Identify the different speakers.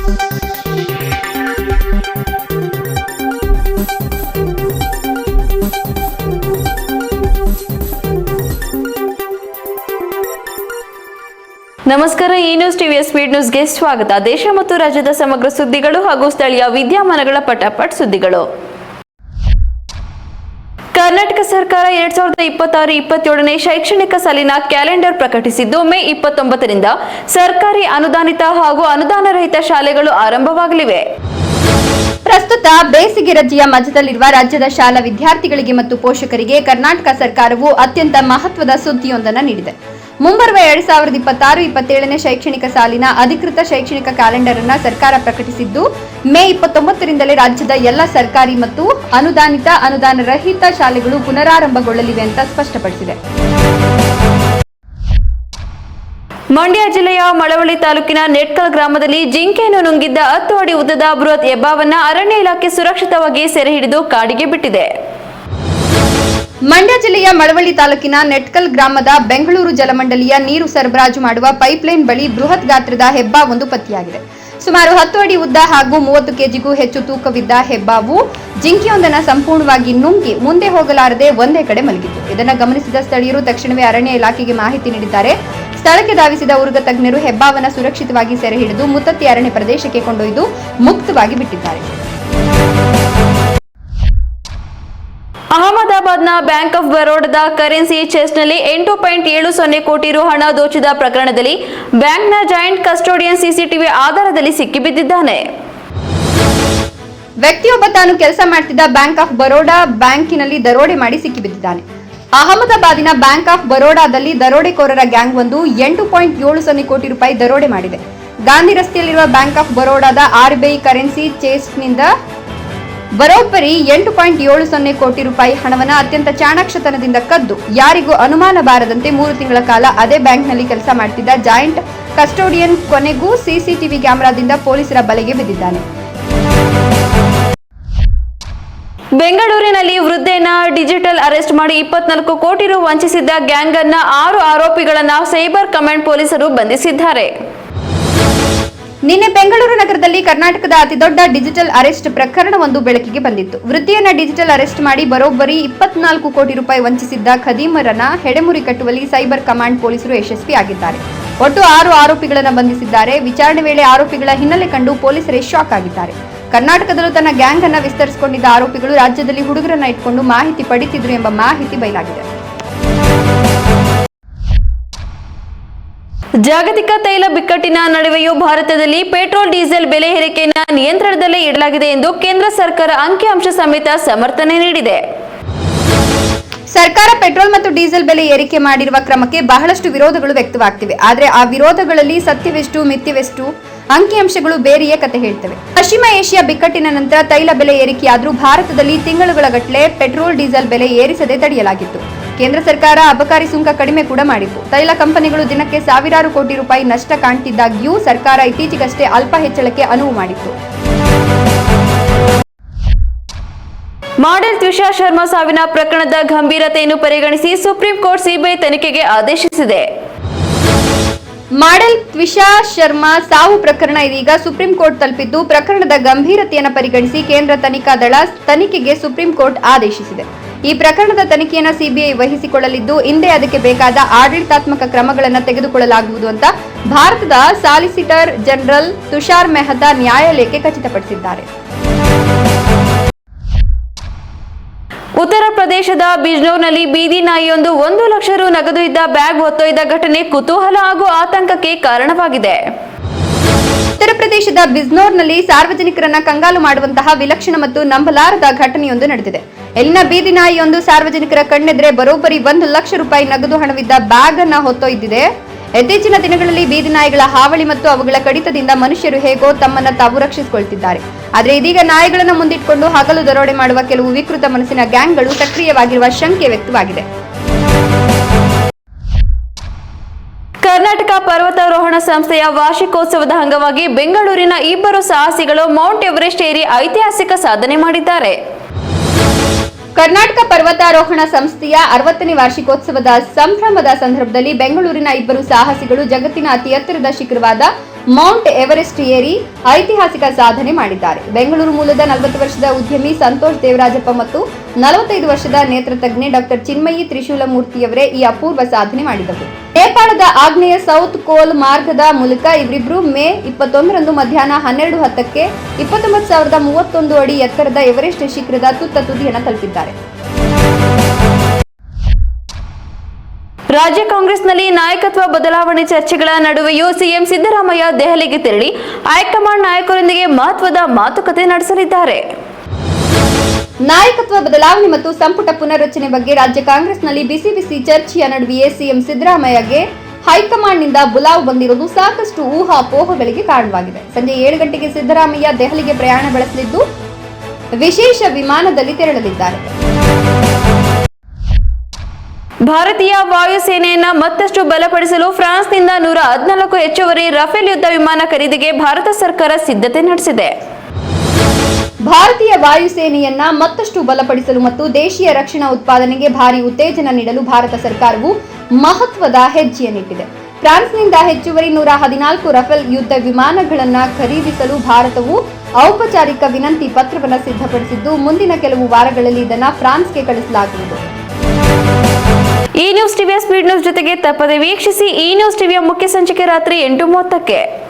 Speaker 1: ನಮಸ್ಕಾರ. ಈ ನ್ಯೂಸ್ ಟಿವಿಯ ಸ್ಪೀಡ್ ನ್ಯೂಸ್ಗೆ ಸ್ವಾಗತ. ದೇಶ ಮತ್ತು ರಾಜ್ಯದ ಸಮಗ್ರ ಸುದ್ದಿಗಳು ಹಾಗೂ ಸ್ಥಳೀಯ ವಿದ್ಯಮಾನಗಳ ಪಟಾಪಟ್ ಸುದ್ದಿಗಳು. ಕರ್ನಾಟಕ ಸರ್ಕಾರ 2026-27ನೇ ಶೈಕ್ಷಣಿಕ ಸಾಲಿನ ಕ್ಯಾಲೆಂಡರ್ ಪ್ರಕಟಿಸಿದ್ದು, ಮೇ 29ರಿಂದ ಸರ್ಕಾರಿ ಅನುದಾನಿತ ಹಾಗೂ ಅನುದಾನ ರಹಿತ ಶಾಲೆಗಳು ಆರಂಭವಾಗಲಿವೆ.
Speaker 2: ಪ್ರಸ್ತುತ ಬೇಸಿಗೆ ರಜೆಯ ಮಧ್ಯದಲ್ಲಿರುವ ರಾಜ್ಯದ ಶಾಲಾ ವಿದ್ಯಾರ್ಥಿಗಳಿಗೆ ಮತ್ತು ಪೋಷಕರಿಗೆ ಕರ್ನಾಟಕ ಸರ್ಕಾರವು ಅತ್ಯಂತ ಮಹತ್ವದ ಸುದ್ದಿಯೊಂದನ್ನು ನೀಡಿದೆ. ಮುಂಬರುವ 2026-27ನೇ ಶೈಕ್ಷಣಿಕ ಸಾಲಿನ ಅಧಿಕೃತ ಶೈಕ್ಷಣಿಕ ಕ್ಯಾಲೆಂಡರ್ ಅನ್ನು ಸರ್ಕಾರ ಪ್ರಕಟಿಸಿದ್ದು, ಮೇ 29ರಿಂದಲೇ ರಾಜ್ಯದ ಎಲ್ಲ ಸರ್ಕಾರಿ ಮತ್ತು ಅನುದಾನ ರಹಿತ ಶಾಲೆಗಳು ಪುನರಾರಂಭಗೊಳ್ಳಲಿವೆ ಅಂತ ಸ್ಪಷ್ಟಪಡಿಸಿದೆ.
Speaker 1: ಮಂಡ್ಯ ಜಿಲ್ಲೆಯ ಮಳವಳ್ಳಿ ತಾಲೂಕಿನ ನೆಟ್ಕಲ್ ಗ್ರಾಮದಲ್ಲಿ ಜಿಂಕೆಯನ್ನು ನುಂಗಿದ್ದ 10 ಅಡಿ ಉದ್ದದ ಬೃಹತ್ ಹೆಬ್ಬಾವನ್ನ ಅರಣ್ಯ ಇಲಾಖೆ ಸುರಕ್ಷಿತವಾಗಿ ಸೆರೆ ಹಿಡಿದು ಕಾಡಿಗೆ ಬಿಟ್ಟಿದೆ.
Speaker 2: ಮಂಡ್ಯ ಜಿಲ್ಲೆಯ ಮಳವಳ್ಳಿ ತಾಲೂಕಿನ ನೆಟ್ಕಲ್ ಗ್ರಾಮದ ಬೆಂಗಳೂರು ಜಲಮಂಡಲಿಯ ನೀರು ಸರಬರಾಜು ಮಾಡುವ ಪೈಪ್ಲೈನ್ ಬಳಿ ಬೃಹತ್ ಗಾತ್ರದ ಹೆಬ್ಬಾವೊಂದು ಪತ್ತೆಯಾಗಿದೆ. ಸುಮಾರು 10 ಅಡಿ ಉದ್ದ ಹಾಗೂ 30 ಕೆಜಿಗೂ ಹೆಚ್ಚು ತೂಕವಿದ್ದ ಹೆಬ್ಬಾವು ಜಿಂಕೆಯೊಂದನ್ನು ಸಂಪೂರ್ಣವಾಗಿ ನುಂಗಿ ಮುಂದೆ ಹೋಗಲಾರದೆ ಒಂದೇ ಕಡೆ ಮಲಗಿತ್ತು. ಇದನ್ನು ಗಮನಿಸಿದ ಸ್ಥಳೀಯರು ತಕ್ಷಣವೇ ಅರಣ್ಯ ಇಲಾಖೆಗೆ ಮಾಹಿತಿ ನೀಡಿದ್ದಾರೆ. ಸ್ಥಳಕ್ಕೆ ಧಾವಿಸಿದ ಉರುಗ ತಜ್ಞರು ಹೆಬ್ಬಾವನ್ನ ಸುರಕ್ಷಿತವಾಗಿ ಸೆರೆ ಹಿಡಿದು ಮುತ್ತತ್ತಿ ಅರಣ್ಯ ಪ್ರದೇಶಕ್ಕೆ ಕೊಂಡೊಯ್ದು ಮುಕ್ತವಾಗಿ ಬಿಟ್ಟಿದ್ದಾರೆ.
Speaker 1: ಅಹಮದಾಬಾದ್ನ ಬ್ಯಾಂಕ್ ಆಫ್ ಬರೋಡಾದ ಕರೆನ್ಸಿ ಚೆಸ್ಟ್ನಲ್ಲಿ 8.70 ಕೋಟಿ ರು ಹಣ ದೋಚಿದ ಪ್ರಕರಣದಲ್ಲಿ ಬ್ಯಾಂಕ್ನ ಜಾಯಿಂಟ್ ಕಸ್ಟೋಡಿಯನ್ ಸಿಸಿಟಿವಿ ಆಧಾರದಲ್ಲಿ ಸಿಕ್ಕಿಬಿದ್ದಿದ್ದಾನೆ.
Speaker 2: ವ್ಯಕ್ತಿಯೊಬ್ಬ ತಾನು ಕೆಲಸ ಮಾಡುತ್ತಿದ್ದ ಬ್ಯಾಂಕ್ ಆಫ್ ಬರೋಡಾ ಬ್ಯಾಂಕಿನಲ್ಲಿ ದರೋಡೆ ಮಾಡಿ ಸಿಕ್ಕಿಬಿದ್ದಿದ್ದಾನೆ. ಅಹಮದಾಬಾದಿನ ಬ್ಯಾಂಕ್ ಆಫ್ ಬರೋಡಾದಲ್ಲಿ ದರೋಡೆಕೋರರ ಗ್ಯಾಂಗ್ ಒಂದು 8.70 ಕೋಟಿ ರೂಪಾಯಿ ದರೋಡೆ ಮಾಡಿದೆ. ಗಾಂಧಿ ರಸ್ತೆಯಲ್ಲಿರುವ ಬ್ಯಾಂಕ್ ಆಫ್ ಬರೋಡಾದ RBI ಕರೆನ್ಸಿ ಚೆಸ್ಟ್ನಿಂದ ಬರೋಬ್ಬರಿ 8.70 ಕೋಟಿ ರೂಪಾಯಿ ಹಣವನ್ನು ಅತ್ಯಂತ ಚಾಣಾಕ್ಷತನದಿಂದ ಕದ್ದು ಯಾರಿಗೂ ಅನುಮಾನ ಬಾರದಂತೆ 3 ತಿಂಗಳ ಕಾಲ ಅದೇ ಬ್ಯಾಂಕ್ನಲ್ಲಿ ಕೆಲಸ ಮಾಡುತ್ತಿದ್ದ ಜಾಯಿಂಟ್ ಕಸ್ಟೋಡಿಯನ್ ಕೊನೆಗೂ ಸಿಸಿಟಿವಿ ಕ್ಯಾಮೆರಾದಿಂದ ಪೊಲೀಸರ ಬಲೆಗೆ ಬಿದ್ದಿದ್ದಾನೆ.
Speaker 1: ಬೆಂಗಳೂರಿನಲ್ಲಿ ವೃದ್ಧೆಯನ್ನ ಡಿಜಿಟಲ್ ಅರೆಸ್ಟ್ ಮಾಡಿ 24 ಕೋಟಿ ರು ವಂಚಿಸಿದ್ದ ಗ್ಯಾಂಗ್ ಅನ್ನ 6 ಆರೋಪಿಗಳನ್ನ ಸೈಬರ್ ಕಮಾಂಡ್ ಪೊಲೀಸರು ಬಂಧಿಸಿದ್ದಾರೆ.
Speaker 2: ನಿನ್ನೆ ಬೆಂಗಳೂರು ನಗರದಲ್ಲಿ ಕರ್ನಾಟಕದ ಅತಿದೊಡ್ಡ ಡಿಜಿಟಲ್ ಅರೆಸ್ಟ್ ಪ್ರಕರಣವೊಂದು ಬೆಳಕಿಗೆ ಬಂದಿತ್ತು. ವೃದ್ಧೆಯನ್ನ ಡಿಜಿಟಲ್ ಅರೆಸ್ಟ್ ಮಾಡಿ ಬರೋಬ್ಬರಿ 24 ಕೋಟಿ ರೂಪಾಯಿ ವಂಚಿಸಿದ್ದ ಖದೀಮರನ್ನ ಹೆಡೆಮುರಿ ಕಟ್ಟುವಲ್ಲಿ ಸೈಬರ್ ಕಮಾಂಡ್ ಪೊಲೀಸರು ಯಶಸ್ವಿಯಾಗಿದ್ದಾರೆ. ಒಟ್ಟು 6 ಆರೋಪಿಗಳನ್ನು ಬಂಧಿಸಿದ್ದಾರೆ. ವಿಚಾರಣೆ ವೇಳೆ ಆರೋಪಿಗಳ ಹಿನ್ನೆಲೆ ಕಂಡು ಪೊಲೀಸರೇ ಶಾಕ್ ಆಗಿದ್ದಾರೆ. ಕರ್ನಾಟಕದಲ್ಲೂ ತನ್ನ ಗ್ಯಾಂಗ್ ಅನ್ನ ವಿಸ್ತರಿಸಿಕೊಂಡಿದ್ದ ಆರೋಪಿಗಳು ರಾಜ್ಯದಲ್ಲಿ ಹುಡುಗರನ್ನ ಇಟ್ಕೊಂಡು ಮಾಹಿತಿ ಪಡೆದಿದ್ರು ಎಂಬ ಮಾಹಿತಿ ಬಯಲಾಗಿದೆ.
Speaker 1: ಜಾಗತಿಕ ತೈಲ ಬಿಕ್ಕಟ್ಟಿನ ನಡುವೆಯೂ ಭಾರತದಲ್ಲಿ ಪೆಟ್ರೋಲ್ ಡೀಸೆಲ್ ಬೆಲೆ ಏರಿಕೆಯನ್ನು ನಿಯಂತ್ರಣದಲ್ಲೇ ಇಡಲಾಗಿದೆ ಎಂದು ಕೇಂದ್ರ ಸರ್ಕಾರ ಅಂಕಿಅಂಶ ಸಮೇತ ಸಮರ್ಥನೆ ನೀಡಿದೆ.
Speaker 2: ಸರ್ಕಾರ ಪೆಟ್ರೋಲ್ ಮತ್ತು ಡೀಸೆಲ್ ಬೆಲೆ ಏರಿಕೆ ಮಾಡಿರುವ ಕ್ರಮಕ್ಕೆ ಬಹಳಷ್ಟು ವಿರೋಧಗಳು ವ್ಯಕ್ತವಾಗ್ತಿವೆ. ಆದರೆ ಆ ವಿರೋಧಗಳಲ್ಲಿ ಸತ್ಯವೆಷ್ಟು ಮಿಥ್ಯವೆಷ್ಟು ಅಂಕಿಅಂಶಗಳು ಬೇರೆಯೇ ಕತೆ ಹೇಳ್ತವೆ. ಪಶ್ಚಿಮ ಏಷ್ಯಾ ಬಿಕ್ಕಟ್ಟಿನ ನಂತರ ತೈಲ ಬೆಲೆ ಏರಿಕೆಯಾದರೂ ಭಾರತದಲ್ಲಿ ತಿಂಗಳುಗಳ ಗಟ್ಟಲೆ ಪೆಟ್ರೋಲ್ ಡೀಸೆಲ್ ಬೆಲೆ ಏರಿಸದೆ ತಡೆಯಲಾಗಿತ್ತು. ಕೇಂದ್ರ ಸರ್ಕಾರ ಅಬಕಾರಿ ಸುಂಕ ಕಡಿಮೆ ಕೂಡ ಮಾಡಿತ್ತು. ತೈಲ ಕಂಪನಿಗಳು ದಿನಕ್ಕೆ ಸಾವಿರಾರು ಕೋಟಿ ರೂಪಾಯಿ ನಷ್ಟ ಕಾಣ್ತಿದ್ದಾಗ್ಯೂ ಸರ್ಕಾರ ಇತ್ತೀಚೆಗಷ್ಟೇ ಅಲ್ಪ ಹೆಚ್ಚಳಕ್ಕೆ ಅನುವು ಮಾಡಿತ್ತು.
Speaker 1: ಮಾಡೆಲ್ ತ್ವಿಷಾ ಶರ್ಮಾ ಸಾವಿನ ಪ್ರಕರಣದ ಗಂಭೀರತೆಯನ್ನು ಪರಿಗಣಿಸಿ ಸುಪ್ರೀಂ ಕೋರ್ಟ್ ಸಿಬಿಐ ತನಿಖೆಗೆ ಆದೇಶಿಸಿದೆ.
Speaker 2: ಮಾಡೆಲ್ ತ್ವಿಷಾ ಶರ್ಮಾ ಸಾವು ಪ್ರಕರಣ ಇದೀಗ ಸುಪ್ರೀಂ ಕೋರ್ಟ್ ತಲುಪಿದ್ದು, ಪ್ರಕರಣದ ಗಂಭೀರತೆಯನ್ನು ಪರಿಗಣಿಸಿ ಕೇಂದ್ರ ತನಿಖಾ ದಳ ತನಿಖೆಗೆ ಸುಪ್ರೀಂ ಕೋರ್ಟ್ ಆದೇಶಿಸಿದೆ. ಈ ಪ್ರಕರಣದ ತನಿಖೆಯನ್ನು ಸಿಬಿಐ ವಹಿಸಿಕೊಳ್ಳಲಿದ್ದು, ಹಿಂದೆ ಅದಕ್ಕೆ ಬೇಕಾದ ಆಡಳಿತಾತ್ಮಕ ಕ್ರಮಗಳನ್ನು ತೆಗೆದುಕೊಳ್ಳಲಾಗುವುದು ಅಂತ ಭಾರತದ ಸಾಲಿಸಿಟರ್ ಜನರಲ್ ತುಷಾರ್ ಮೆಹ್ತಾ ನ್ಯಾಯಾಲಯಕ್ಕೆ ಖಚಿತಪಡಿಸಿದ್ದಾರೆ.
Speaker 1: ಉತ್ತರ ಪ್ರದೇಶದ ಬಿಜ್ನೋರ್ನಲ್ಲಿ ಬೀದಿ ನಾಯಿಯೊಂದು 1 ಲಕ್ಷ ರು ನಗದು ಇದ್ದ ಬ್ಯಾಗ್ ಹೊತ್ತೊಯ್ದ ಘಟನೆ ಕುತೂಹಲ ಹಾಗೂ ಆತಂಕಕ್ಕೆ ಕಾರಣವಾಗಿದೆ.
Speaker 2: ಉತ್ತರ ಪ್ರದೇಶದ ಬಿಜ್ನೋರ್ನಲ್ಲಿ ಸಾರ್ವಜನಿಕರನ್ನ ಕಂಗಾಲು ಮಾಡುವಂತಹ ವಿಲಕ್ಷಣ ಮತ್ತು ನಂಬಲಾರದ ಘಟನೆಯೊಂದು ನಡೆದಿದೆ. ಎಲ್ಲಿನ ಬೀದಿ ನಾಯಿಯೊಂದು ಸಾರ್ವಜನಿಕರ ಕಣ್ಣೆದುರೇ ಬರೋಬ್ಬರಿ 1 ಲಕ್ಷ ರೂಪಾಯಿ ನಗದು ಹಣವಿದ್ದ ಬ್ಯಾಗ್ ಅನ್ನ ಹೊತ್ತೊಯ್ದಿದೆ. ಇತ್ತೀಚಿನ ದಿನಗಳಲ್ಲಿ ಬೀದಿ ನಾಯಿಗಳ ಹಾವಳಿ ಮತ್ತು ಅವುಗಳ ಕಡಿತದಿಂದ ಮನುಷ್ಯರು ಹೇಗೋ ತಮ್ಮನ್ನ ತಾವು ರಕ್ಷಿಸಿಕೊಳ್ತಿದ್ದಾರೆ. ಆದರೆ ಇದೀಗ ನಾಯಿಗಳನ್ನು ಮುಂದಿಟ್ಕೊಂಡು ಹಗಲು ದರೋಡೆ ಮಾಡುವ ಕೆಲವು ವಿಕೃತ ಮನಸ್ಸಿನ ಗ್ಯಾಂಗ್ಗಳು ಸಕ್ರಿಯವಾಗಿರುವ ಶಂಕೆ ವ್ಯಕ್ತವಾಗಿದೆ.
Speaker 1: ಕರ್ನಾಟಕ ಪರ್ವತಾರೋಹಣ ಸಂಸ್ಥೆಯ ವಾರ್ಷಿಕೋತ್ಸವದ ಅಂಗವಾಗಿ ಬೆಂಗಳೂರಿನ 2 ಸಾಹಸಿಗಳು ಮೌಂಟ್ ಎವರೆಸ್ಟ್ ಏರಿ ಐತಿಹಾಸಿಕ ಸಾಧನೆ ಮಾಡಿದ್ದಾರೆ.
Speaker 2: ಕರ್ನಾಟಕ ಪರ್ವತಾರೋಹಣ ಸಂಸ್ಥೆಯ 60ನೇ ವಾರ್ಷಿಕೋತ್ಸವದ ಸಂಭ್ರಮದ ಸಂದರ್ಭದಲ್ಲಿ ಬೆಂಗಳೂರಿನ 2 ಸಾಹಸಿಗಳು ಜಗತ್ತಿನ ಅತಿ ಎತ್ತರದ ಶಿಖರವಾದ ಮೌಂಟ್ ಎವರೆಸ್ಟ್ ಏರಿ ಐತಿಹಾಸಿಕ ಸಾಧನೆ ಮಾಡಿದ್ದಾರೆ. ಬೆಂಗಳೂರು ಮೂಲದ 40 ವರ್ಷದ ಉದ್ಯಮಿ ಸಂತೋಷ್ ದೇವರಾಜಪ್ಪ ಮತ್ತು 45 ವರ್ಷದ ನೇತ್ರತಜ್ಞೆ ಡಾಕ್ಟರ್ ಚಿನ್ಮಯಿ ತ್ರಿಶೂಲಮೂರ್ತಿಯವರೇ ಈ ಅಪೂರ್ವ ಸಾಧನೆ ಮಾಡಿದರು. ನೇಪಾಳದ ಆಗ್ನೇಯ ಸೌತ್ ಕೋಲ್ ಮಾರ್ಗದ ಮೂಲಕ ಇವರಿಬ್ಬರು ಮೇ 21ರಂದು ಮಧ್ಯಾಹ್ನ 12:10ಕ್ಕೆ 29,031 ಅಡಿ ಎತ್ತರದ ಎವರೆಸ್ಟ್ ಶಿಖರದ ತುತ್ತ ತುದಿಯನ್ನು ತಲುಪಿದ್ದಾರೆ.
Speaker 1: ರಾಜ್ಯ ಕಾಂಗ್ರೆಸ್ನಲ್ಲಿ ನಾಯಕತ್ವ ಬದಲಾವಣೆ ಚರ್ಚೆಗಳ ನಡುವೆಯೂ ಸಿಎಂ ಸಿದ್ದರಾಮಯ್ಯ ದೆಹಲಿಗೆ ತೆರಳಿ ಹೈಕಮಾಂಡ್ ನಾಯಕರೊಂದಿಗೆ ಮಹತ್ವದ ಮಾತುಕತೆ ನಡೆಸಲಿದ್ದಾರೆ.
Speaker 2: ನಾಯಕತ್ವ ಬದಲಾವಣೆ ಮತ್ತು ಸಂಪುಟ ಪುನರ್ರಚನೆ ಬಗ್ಗೆ ರಾಜ್ಯ ಕಾಂಗ್ರೆಸ್ನಲ್ಲಿ ಬಿಸಿ ಚರ್ಚೆಯ ನಡುವೆಯೇ ಸಿಎಂ ಸಿದ್ದರಾಮಯ್ಯಗೆ ಹೈಕಮಾಂಡ್ನಿಂದ ಬುಲಾವ್ ಬಂದಿರುವುದು ಸಾಕಷ್ಟು ಊಹಾಪೋಹಗಳಿಗೆ ಕಾರಣವಾಗಿದೆ. ಸಂಜೆ 7 ಗಂಟೆಗೆ ಸಿದ್ದರಾಮಯ್ಯ ದೆಹಲಿಗೆ ಪ್ರಯಾಣ ಬೆಳೆಸಲಿದ್ದು ವಿಶೇಷ ವಿಮಾನದಲ್ಲಿ ತೆರಳಲಿದ್ದಾರೆ.
Speaker 1: ಭಾರತೀಯ ವಾಯುಸೇನೆಯನ್ನ ಮತ್ತಷ್ಟು ಬಲಪಡಿಸಲು ಫ್ರಾನ್ಸ್ನಿಂದ 114 ಹೆಚ್ಚುವರಿ ರಫೇಲ್ ಯುದ್ಧ ವಿಮಾನ ಖರೀದಿಗೆ ಭಾರತ ಸರ್ಕಾರ ಸಿದ್ಧತೆ ನಡೆಸಿದೆ.
Speaker 2: ಭಾರತೀಯ ವಾಯುಸೇನೆಯನ್ನ ಮತ್ತಷ್ಟು ಬಲಪಡಿಸಲು ಮತ್ತು ದೇಶೀಯ ರಕ್ಷಣಾ ಉತ್ಪಾದನೆಗೆ ಭಾರಿ ಉತ್ತೇಜನ ನೀಡಲು ಭಾರತ ಸರ್ಕಾರವು ಮಹತ್ವದ ಹೆಜ್ಜೆಯನ್ನಿಟ್ಟಿದೆ. ಫ್ರಾನ್ಸ್ನಿಂದ ಹೆಚ್ಚುವರಿ 114 ರಫೇಲ್ ಯುದ್ಧ ವಿಮಾನಗಳನ್ನು ಖರೀದಿಸಲು ಭಾರತವು ಔಪಚಾರಿಕ ವಿನಂತಿ ಪತ್ರವನ್ನು ಸಿದ್ಧಪಡಿಸಿದ್ದು ಮುಂದಿನ ಕೆಲವು ವಾರಗಳಲ್ಲಿ ಇದನ್ನು ಫ್ರಾನ್ಸ್ಗೆ ಕಳಿಸಲಾಗುವುದು.
Speaker 1: ಈ ನ್ಯೂಸ್ ಟಿವಿಯ ಸ್ಪೀಡ್ ನ್ಯೂಸ್ ಜೊತೆಗೆ ತಪ್ಪದೆ ವೀಕ್ಷಿಸಿ. ಈ ನ್ಯೂಸ್ ಟಿವಿಯ ಮುಖ್ಯ ಸಂಚಿಕೆ ರಾತ್ರಿ 8:30ಕ್ಕೆ.